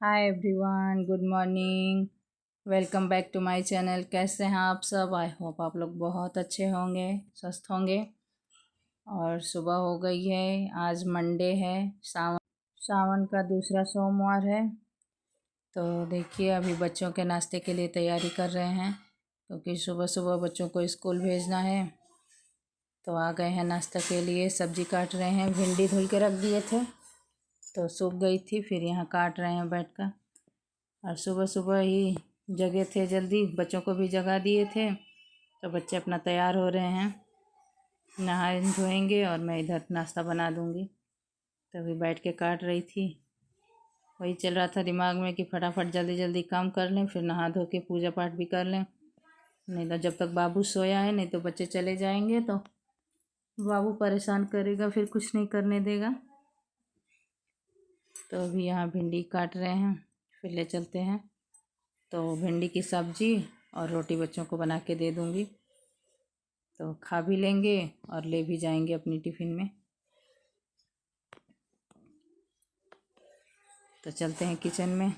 Hi everyone, good morning. Welcome back to my channel. कैसे हैं आप सब? आई होप आप लोग बहुत अच्छे होंगे, स्वस्थ होंगे। और सुबह हो गई है, आज मंडे है, सावन का दूसरा सोमवार है। तो देखिए अभी बच्चों के नाश्ते के लिए तैयारी कर रहे हैं, क्योंकि सुबह सुबह बच्चों को स्कूल भेजना है। तो आ गए हैं नाश्ता के लिए। सब्जी काट रहे हैं, भिंडी धुल के रख दिए थे तो सूख गई थी, फिर यहाँ काट रहे हैं बैठकर। और सुबह सुबह ही जगे थे, जल्दी बच्चों को भी जगा दिए थे। तो बच्चे अपना तैयार हो रहे हैं, नहाए धोएंगे और मैं इधर नाश्ता बना दूंगी। तभी बैठ के काट रही थी। वही चल रहा था दिमाग में कि फटाफट जल्दी जल्दी काम कर लें, फिर नहा धो के पूजा पाठ भी कर लें। नहीं तो जब तक बाबू सोया है, नहीं तो बच्चे चले जाएंगे तो बाबू परेशान करेगा, फिर कुछ नहीं करने देगा। तो अभी यहाँ भिंडी काट रहे हैं, फिर ले चलते हैं। तो भिंडी की सब्जी और रोटी बच्चों को बना के दे दूँगी, तो खा भी लेंगे और ले भी जाएंगे अपनी टिफ़िन में। तो चलते हैं किचन में।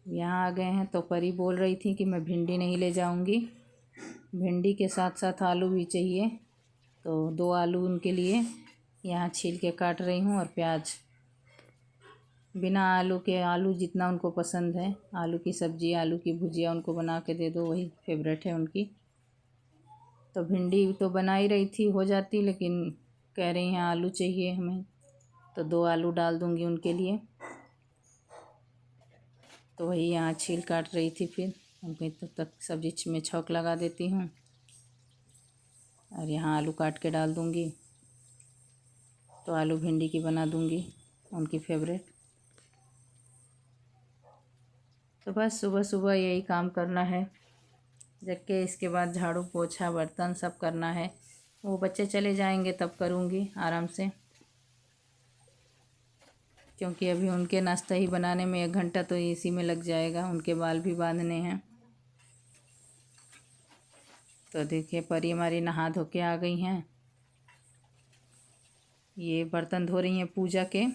यहाँ आ गए हैं तो परी बोल रही थी कि मैं भिंडी नहीं ले जाऊँगी, भिंडी के साथ साथ आलू भी चाहिए। तो 2 आलू उनके लिए यहाँ छील के काट रही हूँ, और प्याज। बिना आलू के, आलू जितना उनको पसंद है, आलू की सब्ज़ी, आलू की भुजिया उनको बना के दे दो, वही फेवरेट है उनकी। तो भिंडी तो बना ही रही थी, हो जाती, लेकिन कह रही हैं आलू चाहिए हमें, तो 2 आलू डाल दूँगी उनके लिए। तो वही यहाँ छील काट रही थी, फिर उनको तब तक सब्जी में छौंक लगा देती हूँ, और यहाँ आलू काट के डाल दूँगी। तो आलू भिंडी की बना दूँगी, उनकी फेवरेट। तो बस सुबह सुबह यही काम करना है। जग के इसके बाद झाड़ू पोछा बर्तन सब करना है। वो बच्चे चले जाएंगे तब करूँगी आराम से, क्योंकि अभी उनके नाश्ता ही बनाने में 1 घंटा तो इसी में लग जाएगा, उनके बाल भी बांधने हैं। तो देखिए परी हमारी नहा धो के आ गई हैं। ये बर्तन धो रही हैं पूजा के,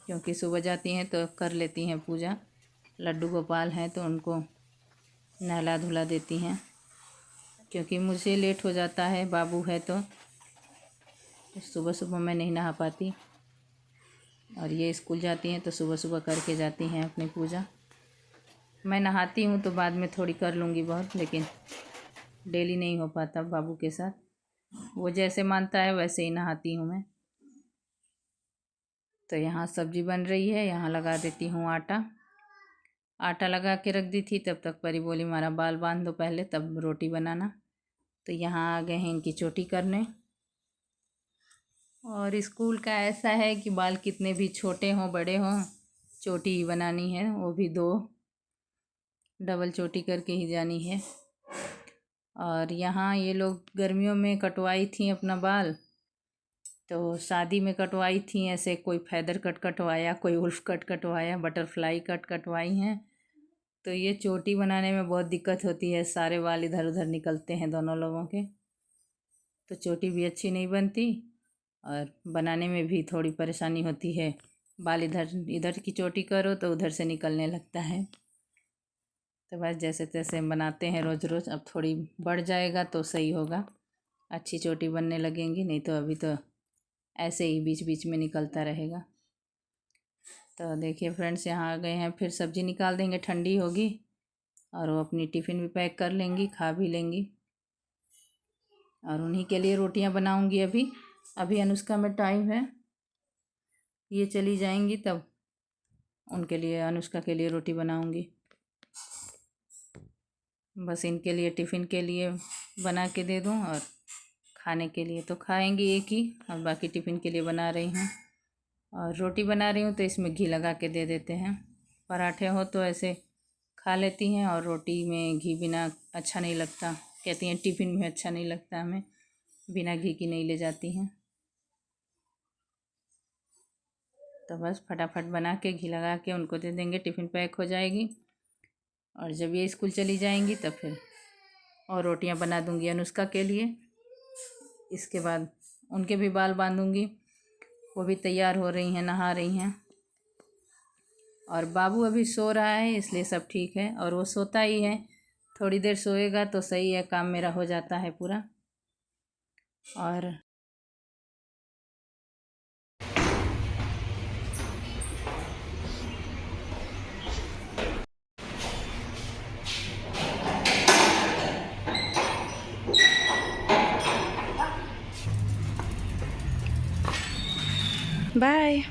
क्योंकि सुबह जाती हैं तो कर लेती हैं पूजा। लड्डू गोपाल हैं तो उनको नहला धुला देती हैं, क्योंकि मुझे लेट हो जाता है, बाबू है तो सुबह सुबह मैं नहीं नहा पाती। और ये स्कूल जाती हैं तो सुबह सुबह करके जाती हैं अपनी पूजा। मैं नहाती हूँ तो बाद में थोड़ी कर लूँगी बहुत, लेकिन डेली नहीं हो पाता बाबू के साथ। वो जैसे मानता है वैसे ही नहाती हूँ मैं। तो यहाँ सब्जी बन रही है, यहाँ लगा देती हूँ आटा। आटा लगा के रख दी थी, तब तक परी बोली हमारा बाल बांध दो पहले, तब रोटी बनाना। तो यहाँ आ गए हैं इनकी चोटी करने। और स्कूल का ऐसा है कि बाल कितने भी छोटे हों बड़े हों, चोटी ही बनानी है, वो भी 2 डबल चोटी करके ही जानी है। और यहाँ ये लोग गर्मियों में कटवाई थी अपना बाल, तो शादी में कटवाई थी ऐसे, कोई फैदर कट कटवाया, कोई उल्फ कट कटवाया, बटरफ्लाई कट कटवाई हैं। तो ये चोटी बनाने में बहुत दिक्कत होती है, सारे बाल इधर उधर निकलते हैं दोनों लोगों के, तो चोटी भी अच्छी नहीं बनती और बनाने में भी थोड़ी परेशानी होती है। बाल इधर इधर की चोटी करो तो उधर से निकलने लगता है। तो बस जैसे तैसे हम बनाते हैं रोज़ रोज़। अब थोड़ी बढ़ जाएगा तो सही होगा, अच्छी चोटी बनने लगेंगी, नहीं तो अभी तो ऐसे ही बीच बीच में निकलता रहेगा। तो देखिए फ्रेंड्स, यहाँ आ गए हैं, फिर सब्ज़ी निकाल देंगे, ठंडी होगी, और वो अपनी टिफ़िन भी पैक कर लेंगी, खा भी लेंगी। और उन्हीं के लिए रोटियां बनाऊंगी। अभी अनुष्का में टाइम है, ये चली जाएंगी तब उनके लिए, अनुष्का के लिए रोटी बनाऊंगी। बस इनके लिए टिफ़िन के लिए बना के दे दूं, और खाने के लिए तो खाएंगी एक ही, और बाकी टिफ़िन के लिए बना रही हूँ। और रोटी बना रही हूँ तो इसमें घी लगा के दे देते हैं। पराठे हो तो ऐसे खा लेती हैं, और रोटी में घी बिना अच्छा नहीं लगता, कहती हैं टिफ़िन में अच्छा नहीं लगता हमें, बिना घी की नहीं ले जाती हैं। तो बस फटाफट बना के घी लगा के उनको दे देंगे, टिफ़िन पैक हो जाएगी। और जब ये स्कूल चली जाएंगी तब फिर और रोटियां बना दूंगी अनुष्का के लिए। इसके बाद उनके भी बाल बांधूंगी, वो भी तैयार हो रही हैं, नहा रही हैं। और बाबू अभी सो रहा है, इसलिए सब ठीक है। और वो सोता ही है, थोड़ी देर सोएगा तो सही है, काम मेरा हो जाता है पूरा। और बाय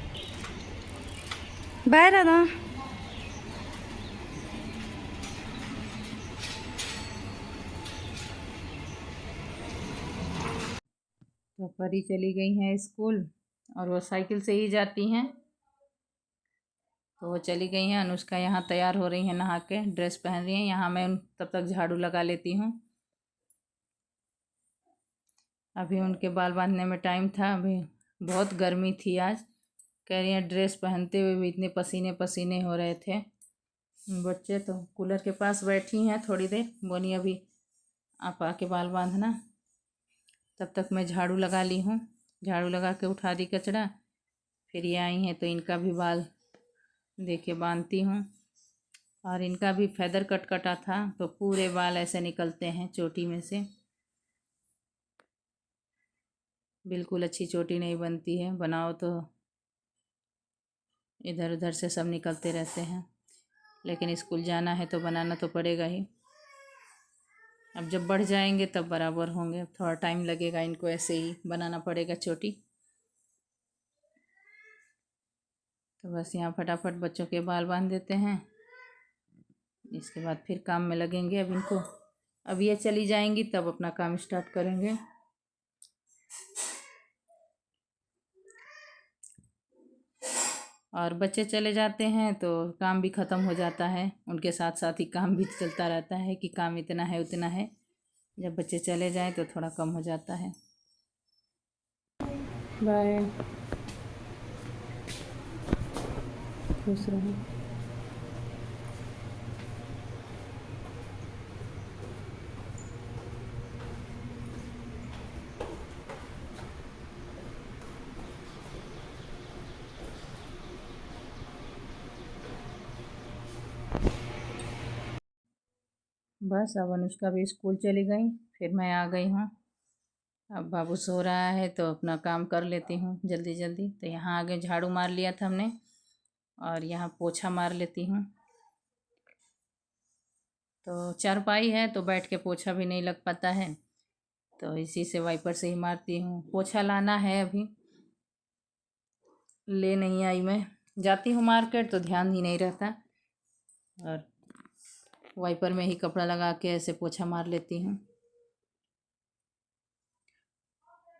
बाय दादा। तो परी चली गई हैं स्कूल, और वो साइकिल से ही जाती हैं। तो वो चली गई हैं। अनुष्का यहाँ तैयार हो रही हैं, नहा के ड्रेस पहन रही हैं। यहाँ मैं तब तक झाड़ू लगा लेती हूँ। अभी उनके बाल बांधने में टाइम था, अभी बहुत गर्मी थी आज। कह रही हैं ड्रेस पहनते हुए भी इतने पसीने पसीने हो रहे थे। बच्चे तो कूलर के पास बैठी हैं थोड़ी देर, बोली अभी आप आके बाल बांधना। तब तक मैं झाड़ू लगा ली हूँ, झाड़ू लगा के उठा दी कचरा। फिर ये आई हैं तो इनका भी बाल दे के बांधती हूँ। और इनका भी फेदर कट कटा था, तो पूरे बाल ऐसे निकलते हैं चोटी में से। बिल्कुल अच्छी चोटी नहीं बनती है, बनाओ तो इधर उधर से सब निकलते रहते हैं। लेकिन स्कूल जाना है तो बनाना तो पड़ेगा ही। अब जब बढ़ जाएंगे तब बराबर होंगे, अब थोड़ा टाइम लगेगा, इनको ऐसे ही बनाना पड़ेगा चोटी। तो बस यहाँ फटाफट बच्चों के बाल बांध देते हैं, इसके बाद फिर काम में लगेंगे। अब इनको, अब ये चली जाएंगी तब अपना काम स्टार्ट करेंगे। और बच्चे चले जाते हैं तो काम भी ख़त्म हो जाता है, उनके साथ साथ ही काम भी चलता रहता है कि काम इतना है उतना है। जब बच्चे चले जाएं तो थोड़ा कम हो जाता है। बाय, खुश रहो। बस अब अनुष्का भी स्कूल चली गई, फिर मैं आ गई हूँ। अब बाबू सो रहा है तो अपना काम कर लेती हूँ जल्दी जल्दी। तो यहाँ आगे झाड़ू मार लिया था हमने, और यहाँ पोछा मार लेती हूँ। तो चारपाई है तो बैठ के पोछा भी नहीं लग पाता है, तो इसी से वाइपर से ही मारती हूँ। पोछा लाना है, अभी ले नहीं आई। मैं जाती हूँ मार्केट तो ध्यान ही नहीं रहता, और वाइपर में ही कपड़ा लगा के ऐसे पोछा मार लेती हूँ,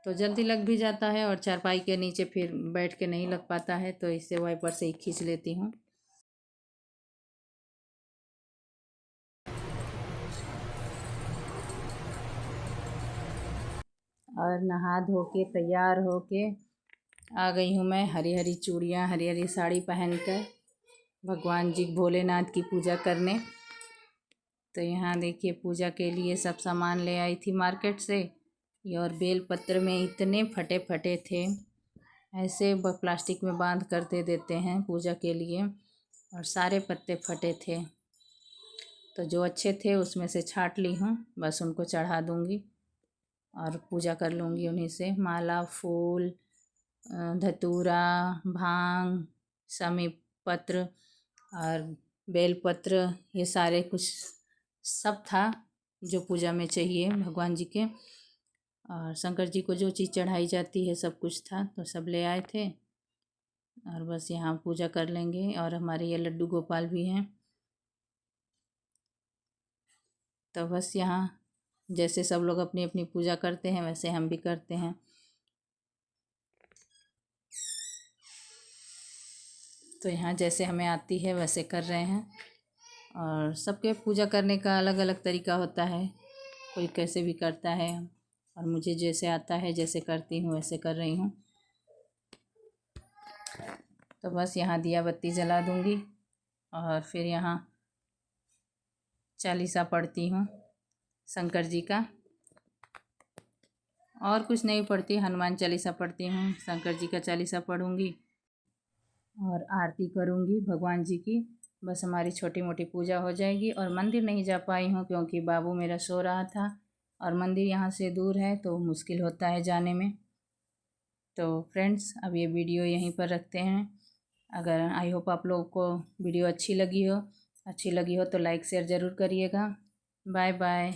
तो जल्दी लग भी जाता है। और चारपाई के नीचे फिर बैठ के नहीं लग पाता है, तो इससे वाइपर से ही खींच लेती हूँ। और नहा धो के तैयार हो के आ गई हूँ मैं, हरी हरी चूड़ियाँ हरी हरी साड़ी पहन कर भगवान जी भोलेनाथ की पूजा करने। तो यहाँ देखिए पूजा के लिए सब सामान ले आई थी मार्केट से। ये और बेल पत्र में इतने फटे फटे थे, ऐसे प्लास्टिक में बांध कर दे देते हैं पूजा के लिए, और सारे पत्ते फटे थे। तो जो अच्छे थे उसमें से छांट ली हूँ, बस उनको चढ़ा दूँगी और पूजा कर लूँगी उन्हीं से। माला, फूल, धतूरा, भांग, समी पत्र और बेलपत्र, ये सारे कुछ सब था जो पूजा में चाहिए भगवान जी के। और शंकर जी को जो चीज़ चढ़ाई जाती है सब कुछ था, तो सब ले आए थे। और बस यहाँ पूजा कर लेंगे। और हमारे ये लड्डू गोपाल भी हैं, तो बस यहाँ जैसे सब लोग अपनी अपनी पूजा करते हैं वैसे हम भी करते हैं। तो यहाँ जैसे हमें आती है वैसे कर रहे हैं। और सबके पूजा करने का अलग अलग तरीका होता है, कोई कैसे भी करता है, और मुझे जैसे आता है जैसे करती हूँ वैसे कर रही हूँ। तो बस यहाँ दिया बत्ती जला दूँगी, और फिर यहाँ चालीसा पढ़ती हूँ शंकर जी का। और कुछ नहीं पढ़ती, हनुमान चालीसा पढ़ती हूँ, शंकर जी का चालीसा पढ़ूँगी। और आरती करूँगी भगवान जी की। बस हमारी छोटी मोटी पूजा हो जाएगी। और मंदिर नहीं जा पाई हूँ क्योंकि बाबू मेरा सो रहा था और मंदिर यहाँ से दूर है तो मुश्किल होता है जाने में। तो फ्रेंड्स, अब ये वीडियो यहीं पर रखते हैं। अगर आई होप आप लोगों को वीडियो अच्छी लगी हो तो लाइक शेयर ज़रूर करिएगा। Bye bye.